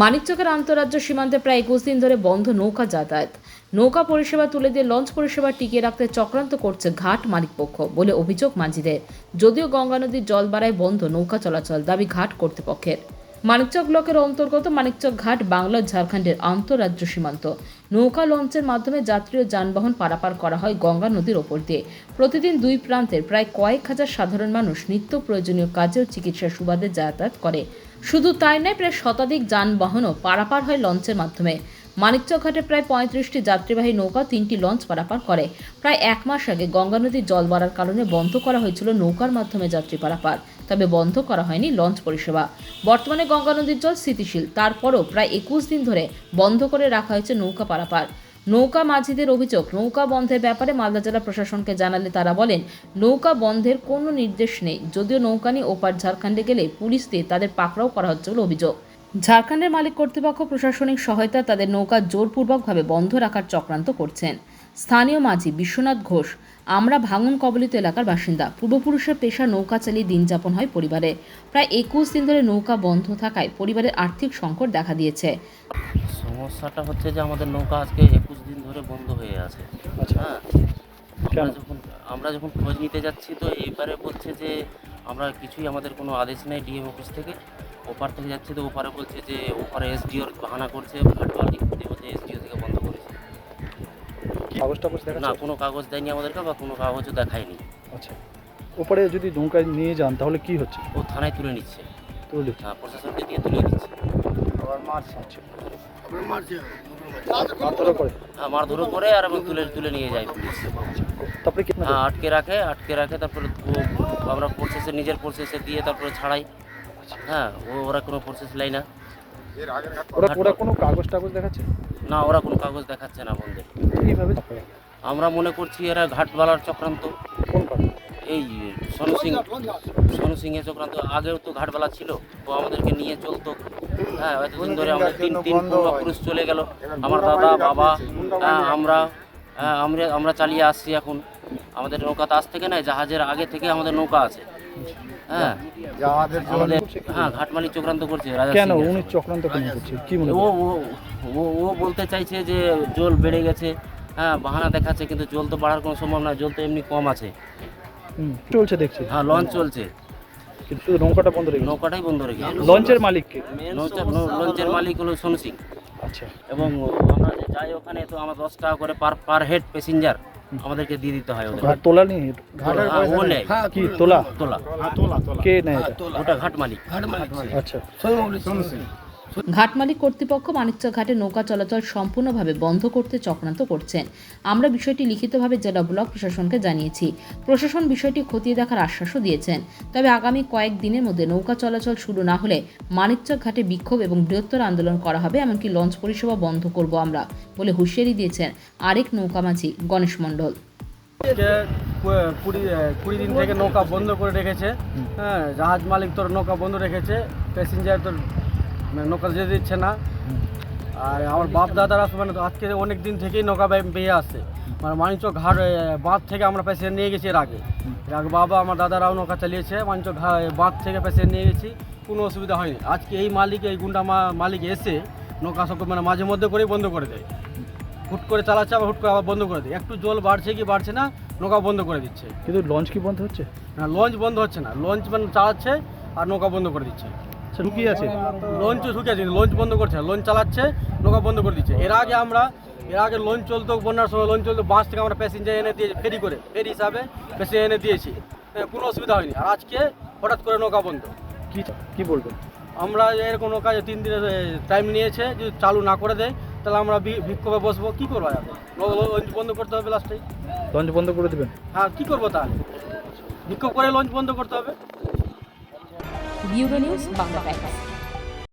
মানিকচকের আন্তঃরাজ্য সীমান্তে প্রায় 21 দিন ধরে বন্ধ নৌকা যাতায়াত। নৌকা পরিষেবা তুলে দিয়ে লঞ্চ পরিষেবা টিকিয়ে রাখতে চক্রান্ত করছে ঘাট মালিকপক্ষ বলে অভিযোগ মাঝিদের। যদিও গঙ্গা নদীর জল বাড়ায় বন্ধ নৌকা চলাচল, দাবি ঘাট কর্তৃপক্ষের। মানিকচক ব্লকের অন্তর্গত মানিকচক ঘাট বাংলা ঝাড়খণ্ডের আন্তঃরাজ্য সীমান্ত। নৌকা লঞ্চের মাধ্যমে যাত্রী ও যানবাহন পারাপার করা হয় গঙ্গা নদীর ওপর দিয়ে। প্রতিদিন দুই প্রান্তের প্রায় কয়েক হাজার সাধারণ মানুষ নিত্য প্রয়োজনীয় কাজে ও চিকিৎসার সুবাদে যাতায়াত করে। শুধু তাই নয়, প্রায় শতাধিক যানবাহনও পারাপার হয় লঞ্চের মাধ্যমে। মানিকচক ঘাটে প্রায় 35টি যাত্রীবাহী নৌকা 3টি লঞ্চ পারাপার করে। প্রায় এক মাস আগে গঙ্গা নদীর জল বাড়ার কারণে বন্ধ করা হয়েছিল নৌকার মাধ্যমে যাত্রী পারাপার, তবে বন্ধ করা হয়নি লঞ্চ পরিষেবা। বর্তমানে গঙ্গা নদীর জল স্থিতিশীল, তারপরও প্রায় 21 দিন ধরে বন্ধ করে রাখা হয়েছে নৌকা পারাপার। নৌকা মাঝিদের অভিযোগ, নৌকা বন্ধের ব্যাপারে মালদা জেলা প্রশাসনকে জানালে তারা বলেন নৌকা বন্ধের কোনো নির্দেশ নেই। যদিও নৌকা নিয়ে ওপার ঝাড়খণ্ডে গেলে পুলিশ দিয়ে তাদের পাকড়াও করা হচ্ছে বলে অভিযোগ। ঝাড়খণ্ডের মালিক কর্তৃপক্ষ প্রশাসনিক সহায়তা তাদের নৌকা জোরপূর্বকভাবে বন্ধ রাখার চক্রান্ত করছেন। স্থানীয় মাঝি বিশ্বনাথ ঘোষ, আমরা ভাঙন কবলিত এলাকার বাসিন্দা। পূর্বপুরুষের পেশা নৌকা চালিয়ে দিন যাপন হয় পরিবারে। প্রায় 21 দিন ধরে নৌকা বন্ধ থাকায় পরিবারের আর্থিক সংকট দেখা দিয়েছে। সমস্যাটা হচ্ছে যে আমাদের নৌকা আজকে 21 দিন ধরে বন্ধ হয়ে আছে। হ্যাঁ, আমরা যখন খোঁজ নিতে যাচ্ছি তো এইবারে বলছে যে আমরা কিছুই, আমাদের কোনো আদেশ নেই ডিএম অফিস থেকে। ওপার থেকে যাচ্ছে তো ওপারে বলছে যে ওপারে এসডিওর বাহানা করছে, ঘাটমালিক বলছে এসডিও থেকে বন্ধ করেছে। না, কোনো কাগজ দেয়নি আমাদেরকে বা কোনো কাগজও দেখায়নি। আচ্ছা, ওপারে যদি নৌকায় নিয়ে যান তাহলে কি হচ্ছে? ও থানায় তুলে নিচ্ছে, হ্যাঁ, প্রশাসনকে দিয়ে তুলে নিচ্ছে। হ্যাঁ, মারধরও করে আর এবং তুলে নিয়ে যায় পুলিশ। তারপরে হ্যাঁ, আটকে রাখে তারপরে আমরা প্রসেসে নিজের প্রসেসে দিয়ে তারপরে ছাড়াই। হ্যাঁ, ওরা কোনো প্রসেস লাই না। ওরা কোনো কাগজ দেখাচ্ছে না, ওরা কোনো কাগজ দেখাচ্ছে না বন্ধের। এইভাবে আমরা মনে করছি এরা ঘাটবালার চক্রান্ত। এই সনু সিংহে চক্রান্ত। আগেও তো ঘাটবালা ছিল, ও আমাদেরকে নিয়ে চলতো। হ্যাঁ, এতদিন ধরে আমাদের তিন পূর্বপুরুষ চলে গেল, আমার দাদা বাবা। হ্যাঁ, আমরা চালিয়ে আসছি। এখন আমাদের নৌকা তো আজ থেকে নয়, জাহাজের আগে থেকে আমাদের নৌকা আছে। হ্যাঁ, আমাদের ঘাট মালিক চক্রান্ত করছে। কেন উনি চক্রান্ত কেন করছে? কি মনে ও বলতে চাইছে যে জল বেড়ে গেছে। হ্যাঁ, বাহানা দেখাচ্ছে, কিন্তু জল তো বাড়ার কোনো সম্ভব না, জল তো এমনি কম আছে। চলছে দেখছি। হ্যাঁ, লঞ্চ চলছে, কিন্তু নৌকাটা বন্ধ রেখেছে। নৌকাটাই বন্ধ রেখেছে। লঞ্চের মালিক কে? লঞ্চের মালিক হলো সনু সিং। আচ্ছা, এবং আমরা যে যাই ওখানে তো আমার 10 টাকা করে পার হেড প্যাসেঞ্জার আমাদেরকে দিয়ে দিতে হয়। ওদের তোলা নিয়ে ও নেয় কি তোলা কে নেয়? ওটা ঘাট মালিক। আচ্ছা, ঘাট মালিক কর্তৃপক্ষ মানিকচক ঘাটে নৌকা চলাচল সম্পূর্ণভাবে বন্ধ করতে চক্রান্ত করছেন। আমরা বিষয়টি লিখিতভাবে জেলা ব্লক প্রশাসনকে জানিয়েছি। প্রশাসন বিষয়টি খতিয়ে দেখার আশ্বাসও দিয়েছেন। তবে আগামী কয়েক দিনের মধ্যে নৌকা চলাচল শুরু না হলে মানিকচক ঘাটে বিক্ষোভ এবং বৃহত্তর আন্দোলন করা হবে, এমনকি লঞ্চ পরিষেবা বন্ধ করব আমরা বলে হুঁশিয়ারি দিয়েছেন আরেক নৌকামাঝি গণেশ মণ্ডল। 20 দিন থেকে নৌকা বন্ধ করে রেখেছে। হ্যাঁ, জাহাজ মালিক তোর নৌকা বন্ধ রেখেছে, প্যাসেঞ্জার তোর নৌকা যেতে দিচ্ছে না। আর আমার বাপ দাদারা মানে আজকে অনেক দিন থেকেই নৌকা বেয়ে আসছে। মানে মানিকচক ঘাট বাঁধ থেকে আমরা প্যাসেঞ্জার নিয়ে গেছি এর আগে বাবা আমার দাদারাও নৌকা চালিয়েছে। মানিকচক বাঁধ থেকে প্যাসেঞ্জার নিয়ে গেছি, কোনো অসুবিধা হয়নি। আজকে এই গুন্ডা মালিক এসে নৌকা সব মানে মাঝে মধ্যে করেই বন্ধ করে দেয়। হুট করে চালাচ্ছে, আবার হুট করে আবার বন্ধ করে দেয়। একটু জল বাড়ছে কি বাড়ছে না, নৌকা বন্ধ করে দিচ্ছে। কিন্তু লঞ্চ কি বন্ধ হচ্ছে? না, লঞ্চ বন্ধ হচ্ছে না, লঞ্চ মানে চালাচ্ছে আর নৌকা বন্ধ করে দিচ্ছে। ঢুকিয়ে আছে, লঞ্চও ঢুকে আছে, লঞ্চ বন্ধ করছে, লঞ্চ চালাচ্ছে, নৌকা বন্ধ করে দিচ্ছে। এর আগে লঞ্চ চলতো, বন্যার সময় লঞ্চ চলতো, বাস থেকে আমরা প্যাসেঞ্জার এনে দিয়েছি, ফেরি হিসাবে প্যাসেঞ্জার এনে দিয়েছি, কোনো অসুবিধা হয়নি। আর আজকে হঠাৎ করে নৌকা বন্ধ। কি বলবেন? আমরা এরকম নৌকা 3 দিনের টাইম নিয়েছে, যদি চালু না করে দেয় তাহলে আমরা বিক্ষোভে বসবো। কী করবো? লঞ্চ বন্ধ করতে হবে লাস্টে। লঞ্চ বন্ধ করে দেবেন? হ্যাঁ, কী করবো তাহলে? বিক্ষোভ করে লঞ্চ বন্ধ করতে হবে। Bureau news Bangla Times.